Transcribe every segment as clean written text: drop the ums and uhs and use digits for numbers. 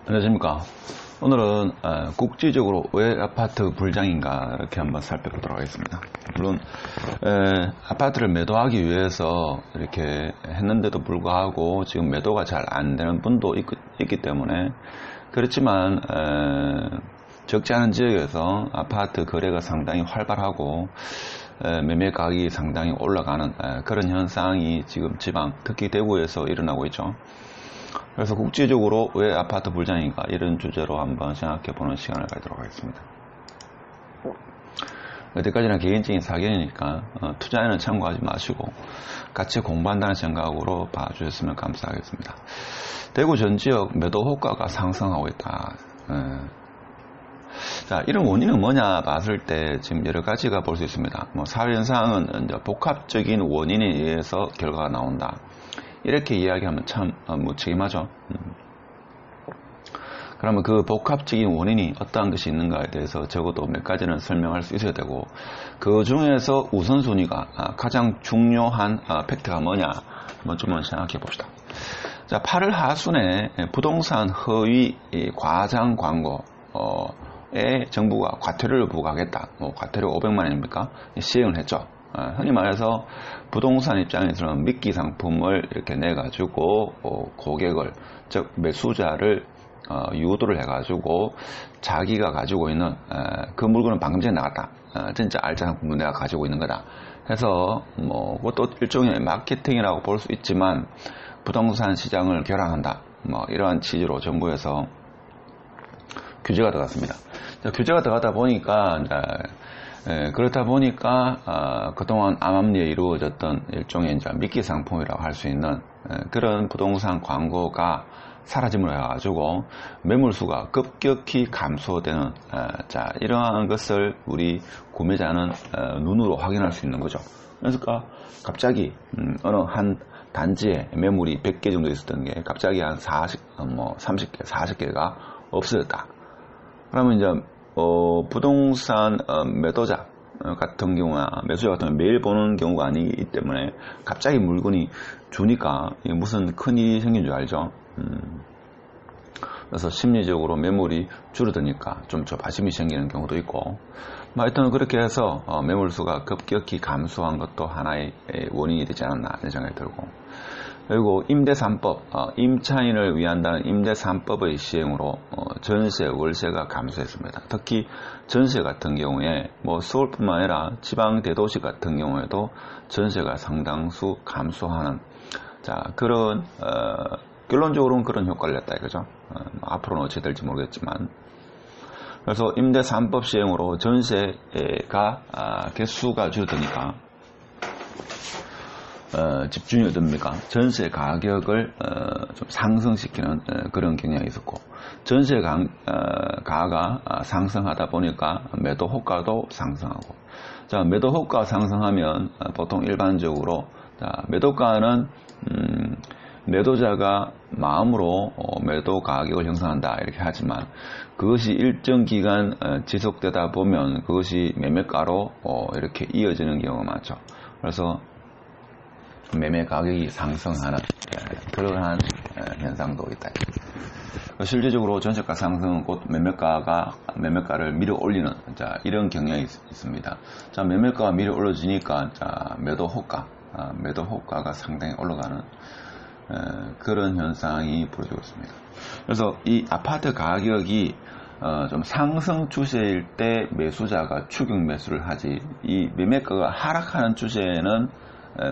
안녕하십니까. 오늘은 국지적으로 왜 아파트 불장인가 이렇게 한번 살펴보도록 하겠습니다. 물론 아파트를 매도하기 위해서 이렇게 했는데도 불구하고 지금 매도가 잘 안 되는 분도 있기 때문에, 그렇지만 적지 않은 지역에서 아파트 거래가 상당히 활발하고 매매 가격이 상당히 올라가는 그런 현상이 지금 지방, 특히 대구에서 일어나고 있죠. 그래서 국제적으로 왜 아파트 불장인가, 이런 주제로 한번 생각해보는 시간을 가지도록 하겠습니다. 여태까지는 개인적인 사견이니까 투자에는 참고하지 마시고 같이 공부한다는 생각으로 봐주셨으면 감사하겠습니다. 대구 전 지역 매도 호가가 상승하고 있다. 자, 이런 원인은 뭐냐 봤을 때 지금 여러 가지가 볼 수 있습니다. 사회 현상은 이제 복합적인 원인에 의해서 결과가 나온다, 이렇게 이야기하면 참 무책임하죠. 그러면 그 복합적인 원인이 어떠한 것이 있는가에 대해서 적어도 몇 가지는 설명할 수 있어야 되고, 그 중에서 우선순위가 가장 중요한 팩트가 뭐냐, 한번 좀 생각해 봅시다. 자, 8월 하순에 부동산 허위 과장 광고에 정부가 과태료를 부과하겠다, 과태료 500만 원입니까? 시행을 했죠. 흔히 말해서 부동산 입장에서는 미끼 상품을 이렇게 내가지고 고객을, 즉 매수자를 유도를 해가지고 자기가 가지고 있는 그 물건은 방금 전에 나갔다, 진짜 알짜 상품을 내가 가지고 있는 거다 해서 그것도 일종의 마케팅이라고 볼 수 있지만 부동산 시장을 교란한다, 이러한 취지로 정부에서 규제가 들어갔습니다. 규제가 들어가다 보니까 그렇다 보니까 그동안 암암리에 이루어졌던 일종의 이제 미끼 상품이라고 할 수 있는 그런 부동산 광고가 사라짐으로 해가지고 매물수가 급격히 감소되는, 자, 이러한 것을 우리 구매자는 눈으로 확인할 수 있는 거죠. 그러니까 갑자기 어느 한 단지에 매물이 100개 정도 있었던 게 갑자기 한 30개, 40개가 없어졌다. 그러면 이제 부동산 매도자 같은 경우나 매수자 같은 경우 매일 보는 경우가 아니기 때문에 갑자기 물건이 주니까 무슨 큰일이 생긴 줄 알죠. 그래서 심리적으로 매물이 줄어드니까 좀 조바심이 생기는 경우도 있고, 하여튼 그렇게 해서 매물수가 급격히 감소한 것도 하나의 원인이 되지 않았나 이런 생각이 들고, 그리고 임대 3법, 임차인을 위한다는 임대 3법의 시행으로 전세, 월세가 감소했습니다. 특히 전세 같은 경우에 서울뿐만 아니라 지방 대도시 같은 경우에도 전세가 상당수 감소하는, 자, 그런 결론적으로는 그런 효과를 냈다 이거죠. 앞으로는 어떻게 될지 모르겠지만, 그래서 임대 3법 시행으로 전세가 개수가 줄어드니까 집중이 어떻습니까? 전세 가격을 좀 상승시키는 그런 경향이 있었고, 전세 가가 상승하다 보니까 매도 호가도 상승하고, 자, 매도 호가 상승하면 보통 일반적으로, 자, 매도가는 매도자가 마음으로 매도 가격을 형성한다 이렇게 하지만, 그것이 일정 기간 지속되다 보면 그것이 매매가로 이렇게 이어지는 경우가 많죠. 그래서 매매 가격이 상승하는 그러한 현상도 있다. 실질적으로 전세가 상승은 곧 매매가를 밀어 올리는, 자, 이런 경향이 있습니다. 자, 매매가가 밀어 올려지니까, 자, 매도 호가가 상당히 올라가는 그런 현상이 벌어지고 있습니다. 그래서 이 아파트 가격이 좀 상승 추세일 때 매수자가 추격 매수를 하지, 이 매매가가 하락하는 추세에는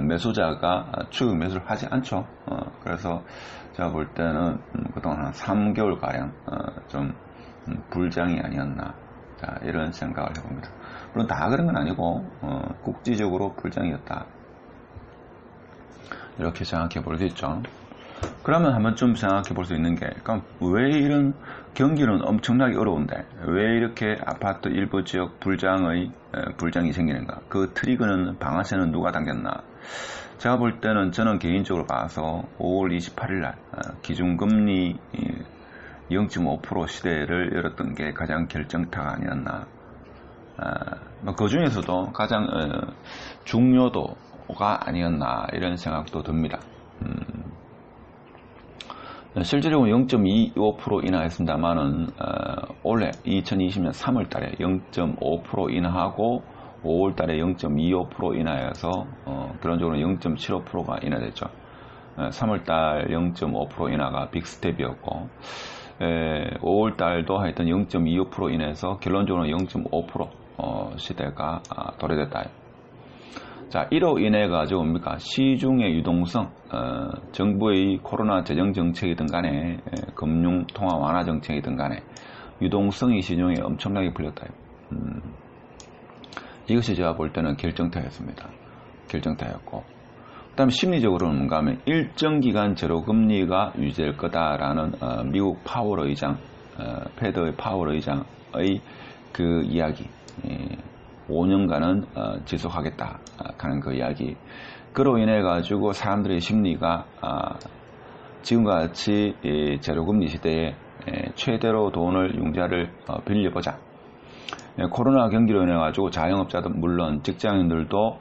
매수자가 추격 매수를 하지 않죠. 그래서 제가 볼 때는 그동안 한 3개월가량 좀 불장이 아니었나, 자, 이런 생각을 해봅니다. 물론 다 그런 건 아니고 국지적으로 불장이었다, 이렇게 생각해 볼 수 있죠. 그러면 한번 좀 생각해 볼 수 있는 게, 그럼 왜 이런 경기는 엄청나게 어려운데 왜 이렇게 아파트 일부 지역 불장이 생기는가? 그 트리거는 방아쇠는 누가 당겼나? 제가 볼 때는, 저는 개인적으로 봐서 5월 28일 날 기준금리 0.5% 시대를 열었던 게 가장 결정타가 아니었나. 그 중에서도 가장 중요도가 아니었나, 이런 생각도 듭니다. 실질적으로 0.25% 인하했습니다만은 올해 2020년 3월 달에 0.5% 인하하고 5월 달에 0.25% 인하해서 결론적으로 0.75%가 인하됐죠. 3월 달 0.5% 인하가 빅스텝이었고 5월 달도 하여튼 0.25% 인해서 결론적으로 0.5% 시대가 도래됐다. 자, 이로 인해 가지고 뭡니까? 시중의 유동성, 정부의 코로나 재정 정책이든 간에 금융 통화 완화 정책이든 간에 유동성이 시중에 엄청나게 풀렸다. 이것이 제가 볼 때는 결정타였습니다. 결정타였고, 그다음에 심리적으로는 뭔가 하면 일정 기간 제로 금리가 유지될 거다라는 미국 파월 의장, 패드의 파월 의장의 그 이야기. 5년간은 지속하겠다 하는 그 이야기. 그로 인해 가지고 사람들의 심리가 지금과 같이 제로금리 시대에 최대로 돈을 융자를 빌려보자. 코로나 경기로 인해 가지고 자영업자들 물론 직장인들도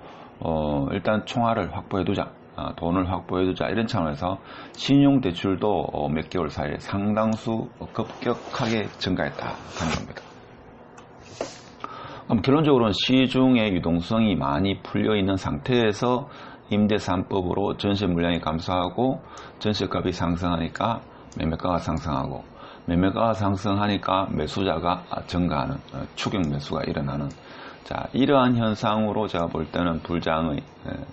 일단 총알을 확보해두자. 돈을 확보해두자. 이런 차원에서 신용대출도 몇 개월 사이에 상당수 급격하게 증가했다 하는 겁니다. 그럼 결론적으로는 시중의 유동성이 많이 풀려있는 상태에서 임대 3법으로 전세 물량이 감소하고 전세값이 상승하니까 매매가가 상승하고 매매가가 상승하니까 매수자가 증가하는 추격 매수가 일어나는 자 이러한 현상으로 제가 볼 때는 불장의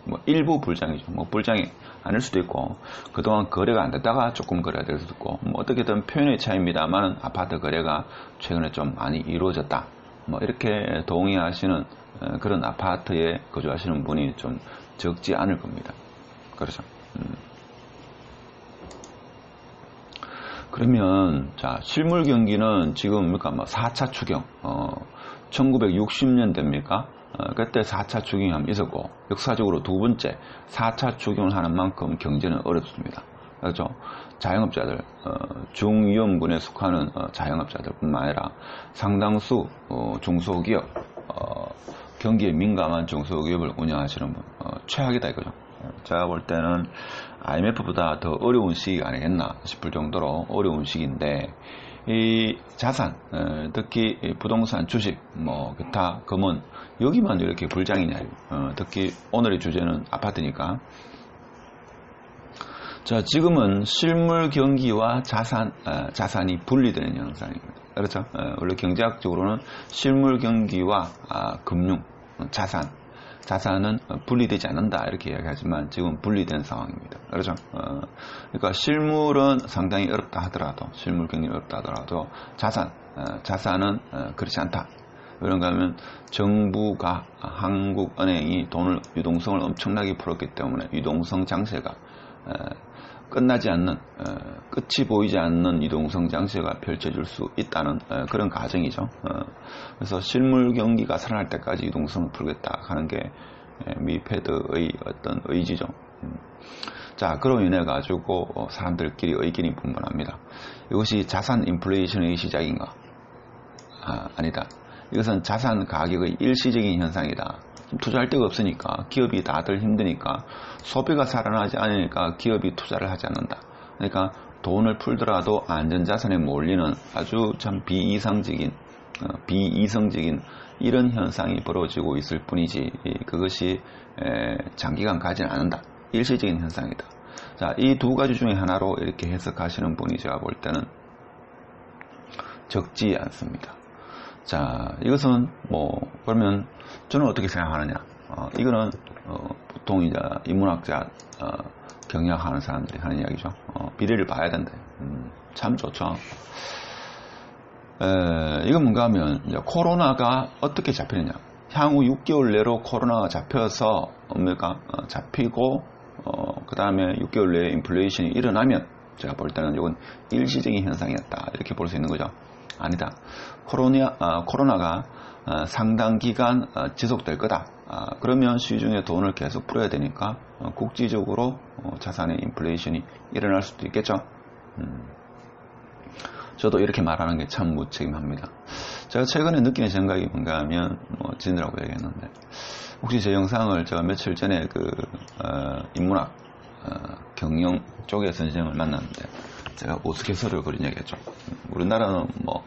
뭐 일부 불장이죠. 뭐 불장이 아닐 수도 있고 그동안 거래가 안 됐다가 조금 거래가 될 수도 있고 뭐 어떻게든 표현의 차이입니다만 아파트 거래가 최근에 좀 많이 이루어졌다. 뭐 이렇게 동의하시는 그런 아파트에 거주하시는 분이 좀 적지 않을 겁니다. 그렇죠. 그러면 자 실물 경기는 지금 뭡니까 뭐 4차 추경 1960년대입니까? 그때 4차 추경이 한번 있었고 역사적으로 두 번째 4차 추경을 하는 만큼 경제는 어렵습니다. 그렇죠? 자영업자들, 중위험군에 속하는 자영업자들뿐만 아니라 상당수 중소기업, 경기에 민감한 중소기업을 운영하시는 분, 최악이다 이거죠. 제가 볼 때는 IMF보다 더 어려운 시기가 아니겠나 싶을 정도로 어려운 시기인데 이 자산, 특히 부동산, 주식, 뭐 기타, 금은 여기만 이렇게 불장이냐. 특히 오늘의 주제는 아파트니까. 자, 지금은 실물 경기와 자산이 분리되는 현상입니다. 그렇죠? 원래 경제학적으로는 실물 경기와 금융, 자산은 분리되지 않는다 이렇게 이야기하지만 지금 분리된 상황입니다. 그렇죠? 그러니까 실물은 상당히 어렵다 하더라도 실물 경기는 어렵다 하더라도 자산은 그렇지 않다. 그런가 하면 정부가 한국은행이 돈을 유동성을 엄청나게 풀었기 때문에 유동성 장세가 끝나지 않는 끝이 보이지 않는 유동성 장세가 펼쳐질 수 있다는 그런 가정이죠. 그래서 실물 경기가 살아날 때까지 유동성을 풀겠다 하는 게 미 패드의 어떤 의지죠. 자, 그로 인해 가지고 사람들끼리 의견이 분분합니다. 이것이 자산 인플레이션의 시작인가? 아니다. 이것은 자산 가격의 일시적인 현상이다. 투자할 데가 없으니까 기업이 다들 힘드니까 소비가 살아나지 않으니까 기업이 투자를 하지 않는다. 그러니까 돈을 풀더라도 안전자산에 몰리는 아주 참 비이성적인 이런 현상이 벌어지고 있을 뿐이지 그것이 장기간 가지는 않는다. 일시적인 현상이다. 자, 이 두 가지 중에 하나로 이렇게 해석하시는 분이 제가 볼 때는 적지 않습니다. 자, 이것은 그러면 저는 어떻게 생각하느냐? 이거는 보통 이제 인문학자 경영하는 사람들이 하는 이야기죠. 비례를 봐야 된다. 참 좋죠. 이건 뭔가 하면 이제 코로나가 어떻게 잡히느냐? 향후 6개월 내로 코로나가 잡혀서 잡히고 그 다음에 6개월 내에 인플레이션이 일어나면 제가 볼 때는 이건 일시적인 현상이었다 이렇게 볼 수 있는 거죠. 아니다. 코로나가 상당 기간 지속될 거다. 그러면 시중에 돈을 계속 풀어야 되니까 국지적으로 자산의 인플레이션이 일어날 수도 있겠죠. 저도 이렇게 말하는 게 참 무책임합니다. 제가 최근에 느끼는 생각이 뭔가 하면 진이라고 얘기했는데 혹시 제 영상을 제가 며칠 전에 인문학 경영 쪽의 선생을 만났는데 제가 우스갯소리를 그런 얘기했죠. 우리나라는 뭐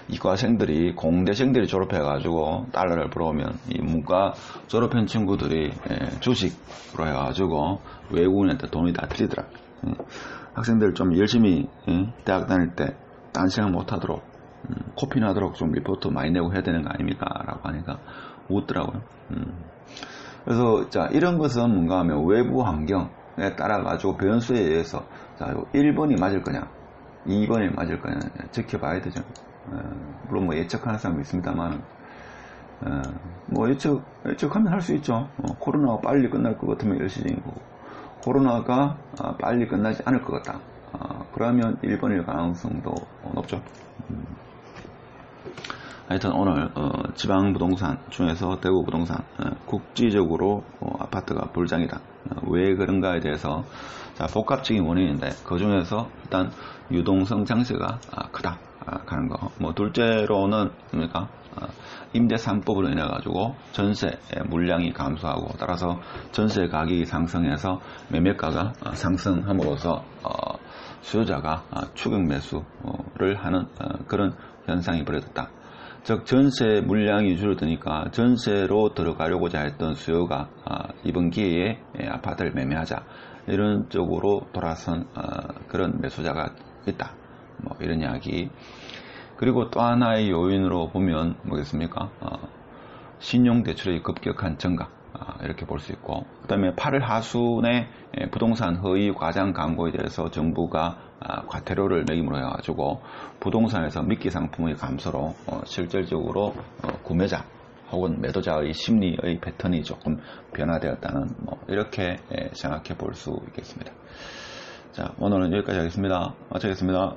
이과생들이 공대생들이 졸업해가지고 달러를 벌어오면 이 문과 졸업한 친구들이 주식으로 해가지고 외국인한테 돈이 다 틀리더라. 학생들 좀 열심히 대학 다닐 때 딴 시간 못하도록 코피 나도록 좀 리포트 많이 내고 해야 되는 거 아닙니까? 라고 하니까 웃더라고요. 그래서 자 이런 것은 뭔가 하면 외부 환경에 따라 가지고 변수에 의해서 자 1번이 맞을 거냐 2번이 맞을 거냐 지켜봐야 되죠. 물론 뭐 예측하는 사람이 있습니다만 뭐 예측하면 할 수 있죠. 코로나가 빨리 끝날 것 같으면 일시적이고 코로나가 빨리 끝나지 않을 것 같다. 그러면 1번일 가능성도 높죠. 하여튼 오늘 지방 부동산 중에서 대구 부동산 국지적으로 아파트가 불장이다. 왜 그런가에 대해서 자, 복합적인 원인인데 그 중에서 일단 유동성 장세가 크다 하는 거. 뭐 둘째로는 뭡니까? 임대 3법으로 인해 가지고 전세 물량이 감소하고 따라서 전세 가격이 상승해서 매매가가 상승함으로써 수요자가 추격 매수를 하는 그런 현상이 벌어졌다. 즉 전세 물량이 줄어드니까 전세로 들어가려고자 했던 수요가 이번 기회에 아파트를 매매하자 이런 쪽으로 돌아선 그런 매수자가 있다. 뭐 이런 이야기. 그리고 또 하나의 요인으로 보면 뭐겠습니까? 신용대출의 급격한 증가 이렇게 볼 수 있고 그 다음에 8월 하순에 부동산 허위 과장 광고에 대해서 정부가 과태료를 매김으로 해가지고 부동산에서 미끼 상품의 감소로 실질적으로 구매자 혹은 매도자의 심리의 패턴이 조금 변화되었다는 뭐 이렇게 생각해 볼 수 있겠습니다. 자, 오늘은 여기까지 하겠습니다. 마치겠습니다.